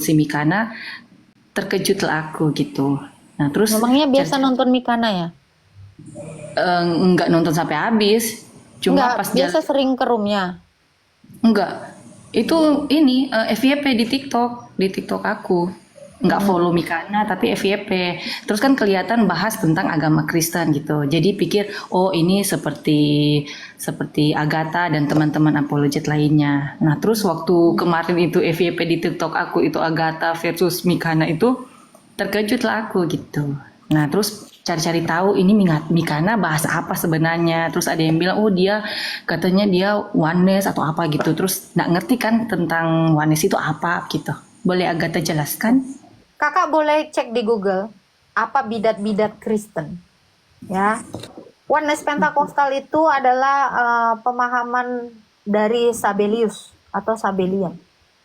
si Mikana, terkejutlah aku gitu. Nah terus Memangnya biasa nonton Mikana ya? nggak nonton sampai habis, cuma Enggak, pas biasa jalan. sering ke roomnya. Enggak, itu ini FYP di TikTok aku. Nggak Mm-mm. follow Mikana tapi FYP. Terus kan kelihatan bahas tentang agama Kristen gitu. Jadi pikir, oh ini seperti seperti Agatha dan teman-teman apologet lainnya. Nah, terus waktu kemarin itu FYP di TikTok aku itu Agatha versus Mikana itu terkejutlah aku gitu. Nah, terus cari-cari tahu ini Mikana bahas apa sebenarnya. Terus ada yang bilang, oh dia katanya dia oneness atau apa gitu. Terus nggak ngerti kan tentang oneness itu apa gitu. Boleh Agatha jelaskan? Kakak boleh cek di Google apa bidat-bidat Kristen, ya. Oneness Pentakostal itu adalah pemahaman dari Sabelius atau Sabelian.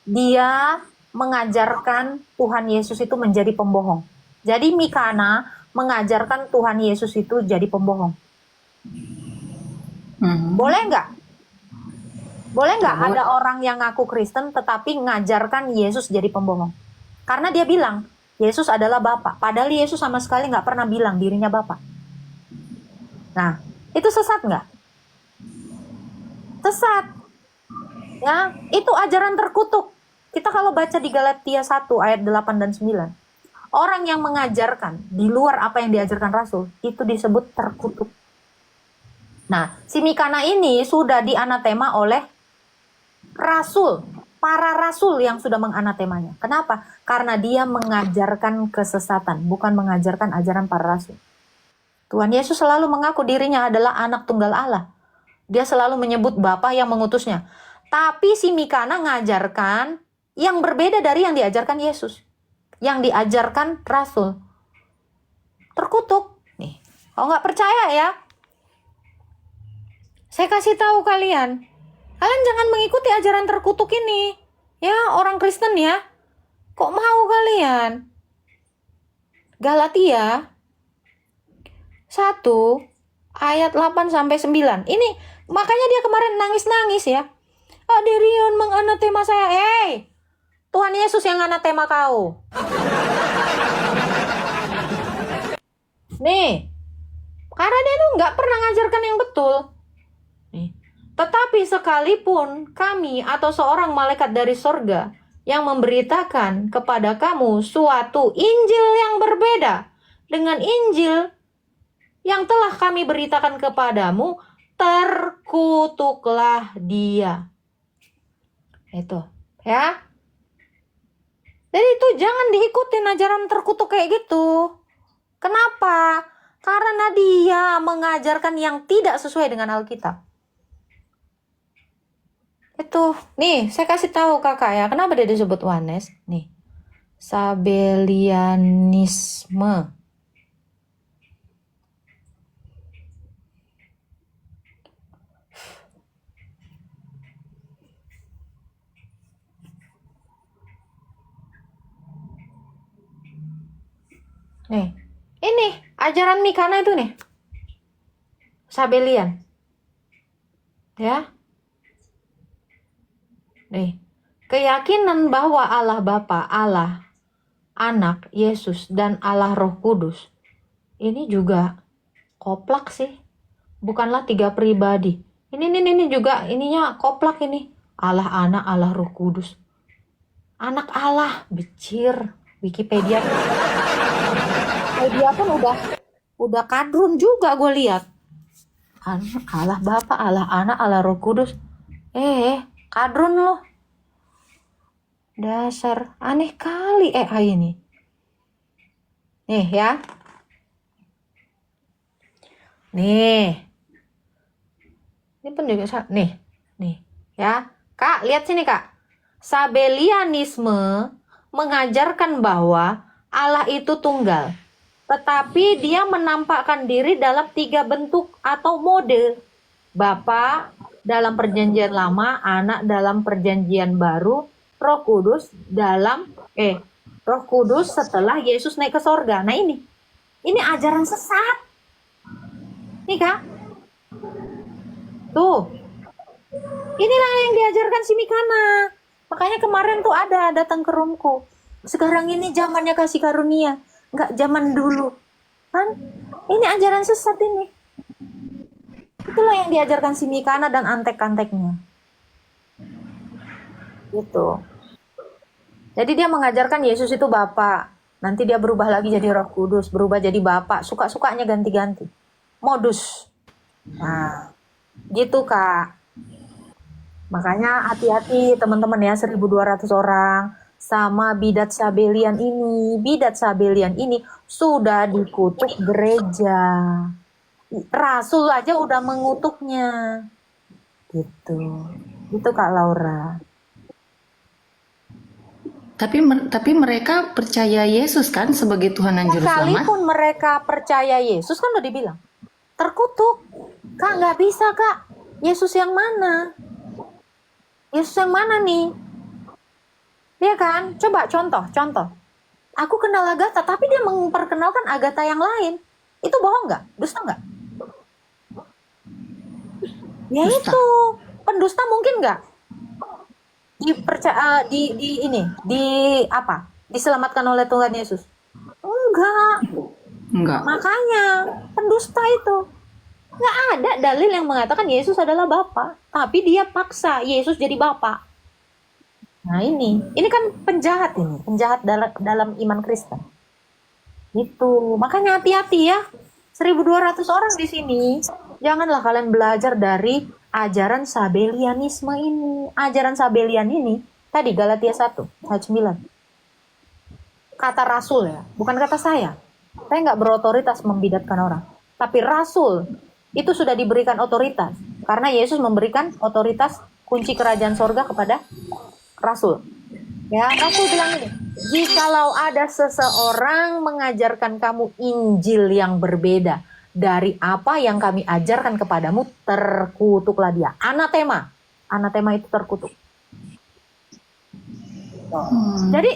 Dia mengajarkan Tuhan Yesus itu menjadi pembohong. Jadi Mikana mengajarkan Tuhan Yesus itu jadi pembohong. Hmm, Boleh nggak? Boleh nggak nggak boleh. ada orang yang ngaku Kristen tetapi mengajarkan Yesus jadi pembohong? Karena dia bilang Yesus adalah Bapa. Padahal Yesus sama sekali nggak pernah bilang dirinya Bapa. Nah, itu sesat nggak? Sesat. Ya, itu ajaran terkutuk. Kita kalau baca di Galatia 1 ayat 8 dan 9, orang yang mengajarkan di luar apa yang diajarkan Rasul, itu disebut terkutuk. Nah, si Mikana ini sudah dianatema oleh Rasul, para Rasul yang sudah menganatemanya. Kenapa? Karena dia mengajarkan kesesatan, bukan mengajarkan ajaran para Rasul. Tuhan Yesus selalu mengaku dirinya adalah anak tunggal Allah. Dia selalu menyebut Bapa yang mengutusnya. Tapi si Mikana ngajarkan yang berbeda dari yang diajarkan Yesus. Yang diajarkan Rasul. Terkutuk. Nih, kalau nggak percaya ya, saya kasih tahu kalian. Kalian jangan mengikuti ajaran terkutuk ini. Ya, orang Kristen ya. Kok mau kalian? Galatia 1 ayat 8 sampai 9. Ini makanya dia kemarin nangis-nangis ya. Aderion menganatema saya. Hey, Tuhan Yesus yang anatema kau. Nih, karena dia tuh nggak pernah ngajarkan yang betul. Nih. Tetapi sekalipun kami atau seorang malaikat dari sorga yang memberitakan kepada kamu suatu Injil yang berbeda dengan Injil yang telah kami beritakan kepadamu, terkutuklah dia. Itu, ya. Jadi itu jangan diikutin ajaran terkutuk kayak gitu. Kenapa? Karena dia mengajarkan yang tidak sesuai dengan Alkitab. Itu, nih, saya kasih tahu kakak ya, kenapa dia disebut oneness? Nih, Sabelianisme. Nih, ini ajaran Mikana itu nih, Sabelian, ya. Nih, keyakinan bahwa Allah Bapa, Allah Anak, Yesus, dan Allah Roh Kudus. Ini juga koplak sih. Bukanlah tiga pribadi. Ini juga ininya koplak ini. Allah Anak, Allah Roh Kudus. Anak Allah, becir. Wikipedia. Wikipedia kan udah kadrun juga gue lihat. Allah Bapa, Allah Anak, Allah Roh Kudus. Kadrun loh. Dasar aneh kali ini. Nih ya. Nih. Ini pun juga nih. Nih, ya. Kak, lihat sini, Kak. Sabelianisme mengajarkan bahwa Allah itu tunggal. Tetapi dia menampakkan diri dalam 3 bentuk atau mode. Bapa dalam perjanjian lama, Anak dalam perjanjian baru, Roh Kudus Roh Kudus setelah Yesus naik ke sorga. Nah ini ajaran sesat. Nih Kak, tuh, inilah yang diajarkan si Mikana. Makanya kemarin tuh ada datang ke roomku. Sekarang ini zamannya kasih karunia, nggak zaman dulu. Kan? Ini ajaran sesat ini. Itulah yang diajarkan si Mikana dan antek-anteknya. Gitu. Jadi dia mengajarkan Yesus itu Bapa. Nanti dia berubah lagi jadi Roh Kudus, berubah jadi Bapa. Suka-sukanya ganti-ganti. Modus. Nah, gitu Kak. Makanya hati-hati teman-teman ya, 1.200 orang sama bidat Sabelian ini. Bidat Sabelian ini sudah dikutuk gereja. Rasul aja udah mengutuknya. Gitu. Gitu Kak Laura. Tapi mereka percaya Yesus kan sebagai Tuhan dan Juru Selamat. Sekalipun mereka percaya Yesus, kan udah dibilang terkutuk. Kak, nggak bisa Kak. Yesus yang mana? Yesus yang mana nih? Iya kan? Coba contoh. Aku kenal Agatha, tapi dia memperkenalkan Agatha yang lain. Itu bohong nggak? Dusta nggak? Ya Dusta. itu. Pendusta mungkin nggak? Diselamatkan oleh Tuhan Yesus? Enggak. Makanya pendusta itu nggak ada dalil yang mengatakan Yesus adalah Bapa, tapi dia paksa Yesus jadi Bapa. Nah ini kan penjahat dalam iman Kristen. Itu makanya hati-hati ya, 1.200 orang di sini. Janganlah kalian belajar dari ajaran Sabelianisme ini. Ajaran Sabelian ini tadi Galatia 1 ayat 9. Kata Rasul ya, bukan kata saya. Saya nggak berotoritas membidatkan orang. Tapi Rasul itu sudah diberikan otoritas. Karena Yesus memberikan otoritas kunci kerajaan sorga kepada Rasul. Ya, Rasul bilang ini, jikalau ada seseorang mengajarkan kamu Injil yang berbeda dari apa yang kami ajarkan kepadamu, terkutuklah dia. Anatema. Anatema itu terkutuk. Jadi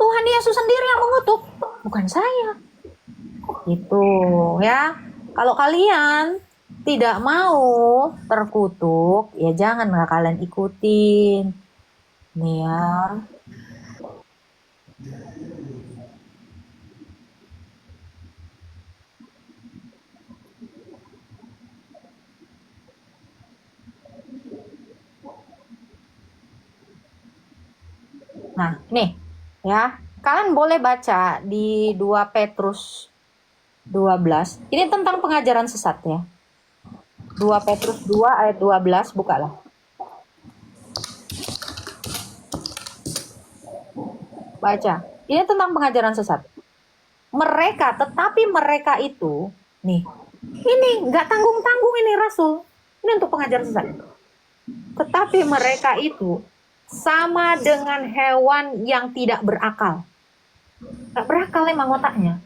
Tuhan Yesus sendiri yang mengutuk, bukan saya. Itu ya. Kalau kalian tidak mau terkutuk, ya janganlah kalian ikutin. Nih ya. Nah, nih ya. Kalian boleh baca di 2 Petrus 12. Ini tentang pengajaran sesat ya. 2 Petrus 2 ayat 12, bukalah. Baca. Ini tentang pengajaran sesat. Tetapi mereka itu, nih, ini nggak tanggung-tanggung ini Rasul. Ini untuk pengajaran sesat. Tetapi mereka itu sama dengan hewan yang tidak berakal. Nggak berakal emang otaknya.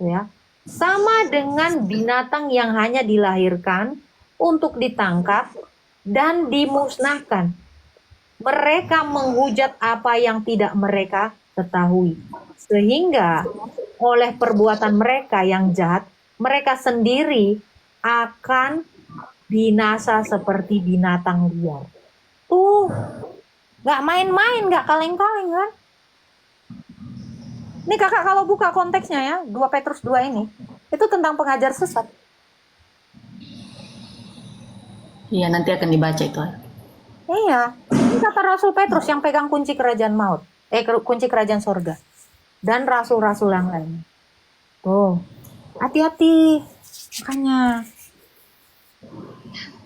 Ya. Sama dengan binatang yang hanya dilahirkan untuk ditangkap dan dimusnahkan. Mereka menghujat apa yang tidak mereka ketahui. Sehingga oleh perbuatan mereka yang jahat, mereka sendiri akan binasa seperti binatang liar. Tuh, nggak main-main, nggak kaleng-kaleng kan? Ini kakak kalau buka konteksnya ya, 2 Petrus 2 ini, itu tentang pengajar sesat. Iya, nanti akan dibaca itu. Iya, ini kata Rasul Petrus yang pegang kunci kerajaan maut, kunci kerajaan sorga. Dan rasul-rasul yang lain. Tuh, hati-hati, makanya.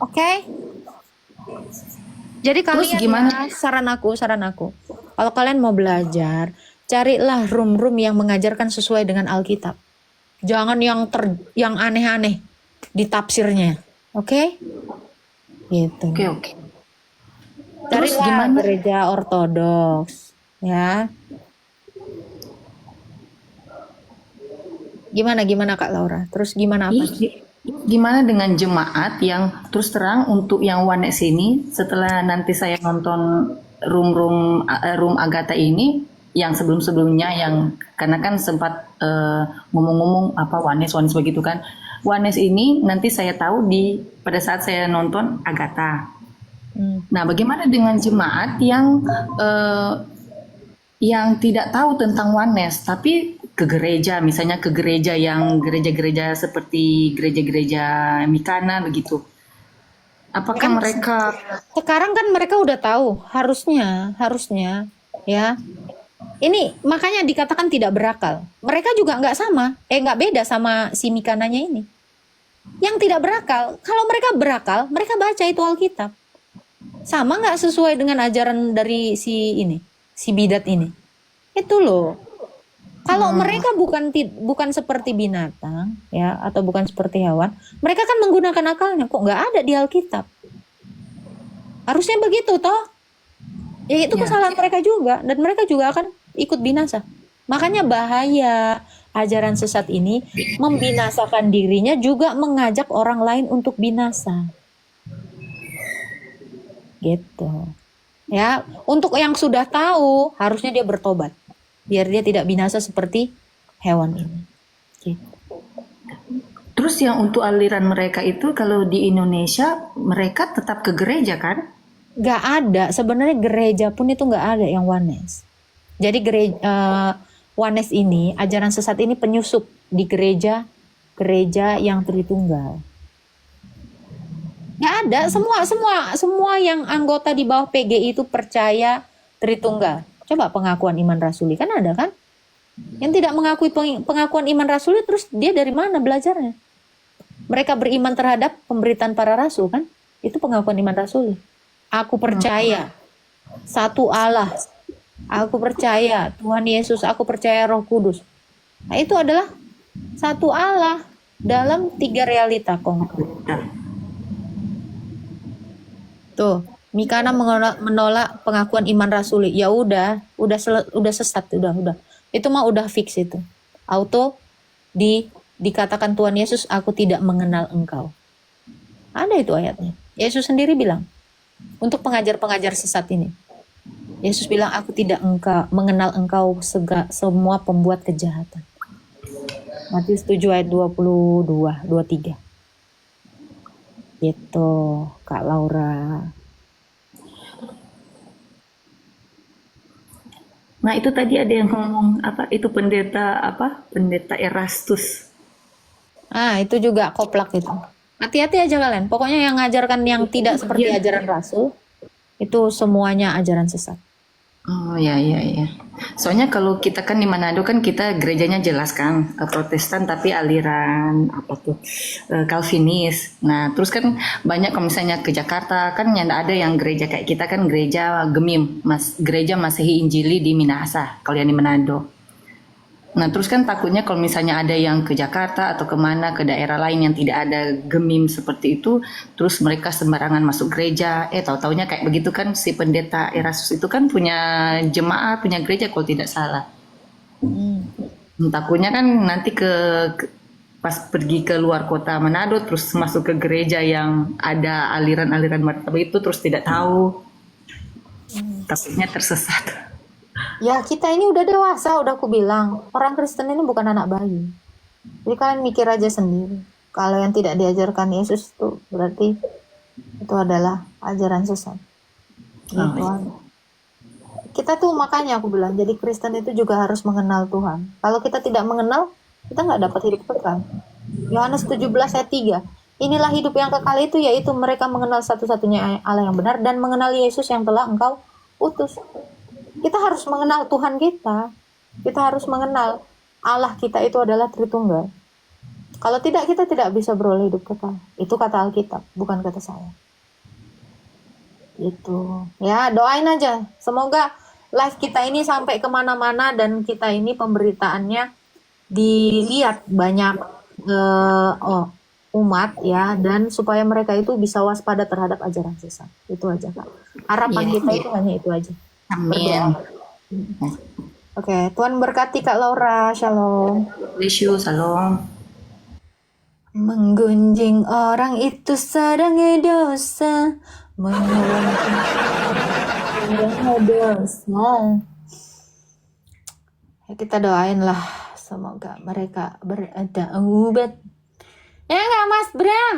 Oke? Jadi Terus kalian gimana? ya, saran aku, kalau kalian mau belajar, carilah room-room yang mengajarkan sesuai dengan Alkitab. Jangan yang aneh-aneh di tafsirnya. Oke? Gitu. Oke. Terus Carilah gimana? gereja ortodoks, ya. Gimana Kak Laura? Terus gimana apa? Gimana dengan jemaat yang terus terang untuk yang Wanes ini, setelah nanti saya nonton room Agatha ini, yang sebelum-sebelumnya yang karena kan sempat ngomong-ngomong apa Wanes begitu kan. Wanes ini nanti saya tahu pada saat saya nonton Agatha. Nah, bagaimana dengan jemaat yang yang tidak tahu tentang oneness, tapi ke gereja, misalnya ke gereja yang gereja-gereja seperti gereja-gereja Mikana begitu. Ya Apakah kan mereka sekarang kan mereka udah tahu, harusnya ya. Ini makanya dikatakan tidak berakal. Mereka juga nggak beda sama si Mikananya ini. Yang tidak berakal, kalau mereka berakal, mereka baca itu Alkitab. Sama nggak sesuai dengan ajaran dari si bidat ini. Itu loh. Kalau mereka bukan seperti binatang ya atau bukan seperti hewan, mereka kan menggunakan akalnya. Kok nggak ada di Alkitab? Harusnya begitu toh. Ya itu ya, kesalahan mereka juga dan mereka juga akan ikut binasa. Makanya bahaya ajaran sesat ini membinasakan dirinya juga mengajak orang lain untuk binasa. Gitu. Ya, untuk yang sudah tahu harusnya dia bertobat biar dia tidak binasa seperti hewan ini. Gitu. terus yang untuk aliran mereka itu kalau di Indonesia mereka tetap ke gereja kan? Gak ada sebenarnya gereja pun itu gak ada yang oneness. Jadi oneness ini ajaran sesat ini penyusup di gereja yang Tritunggal. Gak ada semua yang anggota di bawah PGI itu percaya Tritunggal. Coba pengakuan iman rasuli kan ada kan? Yang tidak mengakui pengakuan iman rasuli terus dia dari mana belajarnya? Mereka beriman terhadap pemberitaan para rasul kan? Itu pengakuan iman rasuli. Aku percaya satu Allah. Aku percaya Tuhan Yesus, aku percaya Roh Kudus. Nah, itu adalah satu Allah dalam 3 realita konkret. Tuh, Mikana menolak pengakuan iman rasuli. Ya udah sesat, udah. Itu mah udah fix itu. Auto dikatakan Tuhan Yesus, aku tidak mengenal engkau. Ada itu ayatnya. Yesus sendiri bilang untuk pengajar-pengajar sesat ini. Yesus bilang, aku tidak mengenal engkau semua pembuat kejahatan. Matius 7 ayat 22, 23. Gitu, Kak Laura. Nah itu tadi ada yang ngomong apa itu pendeta Erastus. Itu juga koplak itu. Hati-hati aja kalian. Pokoknya yang ngajarkan yang tidak seperti ajaran Rasul, itu semuanya ajaran sesat. Oh ya. Soalnya kalau kita kan di Manado kan kita gerejanya jelas kan Protestan tapi aliran Calvinis. Nah terus kan banyak kalau misalnya ke Jakarta kan yang ada yang gereja kayak kita kan gereja Gemim, gereja Masehi Injili di Minahasa kalau yang di Manado. Nah terus kan takutnya kalau misalnya ada yang ke Jakarta atau kemana ke daerah lain yang tidak ada gemim seperti itu, terus mereka sembarangan masuk gereja, tahu-taunya kayak begitu kan si pendeta Erastus itu kan punya jemaat, punya gereja kalau tidak salah. Takutnya kan nanti pas pergi ke luar kota Manado terus masuk ke gereja yang ada aliran-aliran martabat itu terus tidak tahu, takutnya tersesat. Ya kita ini udah dewasa, udah aku bilang. Orang Kristen ini bukan anak bayi. Jadi kalian mikir aja sendiri. Kalau yang tidak diajarkan Yesus itu berarti itu adalah ajaran sesat. Gitu. Kita tuh makanya aku bilang, jadi Kristen itu juga harus mengenal Tuhan. Kalau kita tidak mengenal, kita nggak dapat hidup kekal. Yohanes 17 ayat 3. Inilah hidup yang kekal itu, yaitu mereka mengenal satu-satunya Allah yang benar dan mengenal Yesus yang telah engkau utus. Kita harus mengenal Tuhan kita. Kita harus mengenal Allah kita itu adalah Tritunggal. Kalau tidak, kita tidak bisa beroleh hidup kekal. Itu kata Alkitab, bukan kata saya. Gitu. Ya, doain aja. Semoga live kita ini sampai kemana-mana dan kita ini pemberitaannya dilihat banyak umat ya, dan supaya mereka itu bisa waspada terhadap ajaran sesat. Itu aja Kak. Harapan kita itu hanya itu aja. Amin. Oke, Tuhan berkati Kak Laura. Shalom. Bless you, salam. Menggunjing orang itu sedang dosa, menolong orang dosa. Ya, kita doain lah, semoga mereka bertaubat. Ya nggak Mas Bram?